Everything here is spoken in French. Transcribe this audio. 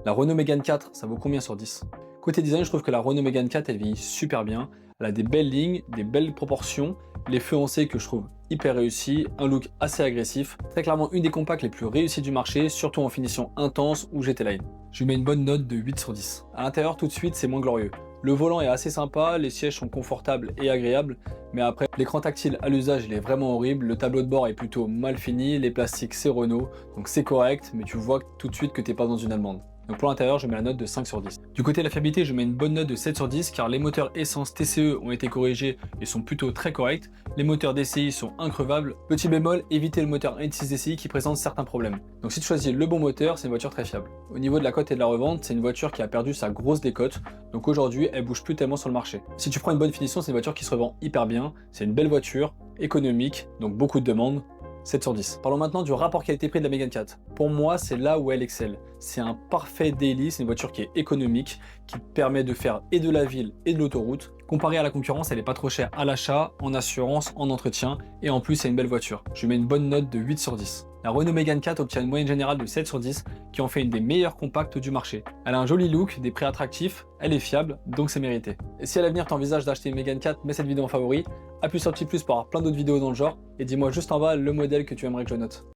La Renault Mégane 4, ça vaut combien sur 10? Côté design, je trouve que la Renault Mégane 4, elle vieillit super bien. Elle a des belles lignes, des belles proportions, les feux en C que je trouve hyper réussis, un look assez agressif. Très clairement une des compacts les plus réussies du marché, surtout en finition intense ou GT Line. Je lui mets une bonne note de 8 sur 10. À l'intérieur, tout de suite, c'est moins glorieux. Le volant est assez sympa, les sièges sont confortables et agréables, mais après, l'écran tactile à l'usage, il est vraiment horrible, le tableau de bord est plutôt mal fini, les plastiques c'est Renault, donc c'est correct, mais tu vois tout de suite que t'es pas dans une allemande. Donc pour l'intérieur, je mets la note de 5 sur 10. Du côté de la fiabilité, je mets une bonne note de 7 sur 10 car les moteurs essence TCE ont été corrigés et sont plutôt très corrects. Les moteurs DCI sont increvables. Petit bémol, évitez le moteur 1.6 DCI qui présente certains problèmes. Donc si tu choisis le bon moteur, c'est une voiture très fiable. Au niveau de la cote et de la revente, c'est une voiture qui a perdu sa grosse décote. Donc aujourd'hui, elle bouge plus tellement sur le marché. Si tu prends une bonne finition, c'est une voiture qui se revend hyper bien. C'est une belle voiture, économique, donc beaucoup de demandes. 7 sur 10. Parlons maintenant du rapport qualité-prix de la Mégane 4. Pour moi, c'est là où elle excelle. C'est un parfait daily, c'est une voiture qui est économique, qui permet de faire et de la ville et de l'autoroute. Comparée à la concurrence, elle n'est pas trop chère à l'achat, en assurance, en entretien, et en plus, c'est une belle voiture. Je lui mets une bonne note de 8 sur 10. La Renault Mégane 4 obtient une moyenne générale de 7 sur 10, qui en fait une des meilleures compacts du marché. Elle a un joli look, des prix attractifs, elle est fiable, donc c'est mérité. Et si à l'avenir tu envisages d'acheter une Mégane 4, mets cette vidéo en favori, appuie sur le petit plus pour avoir plein d'autres vidéos dans le genre, et dis-moi juste en bas le modèle que tu aimerais que je note.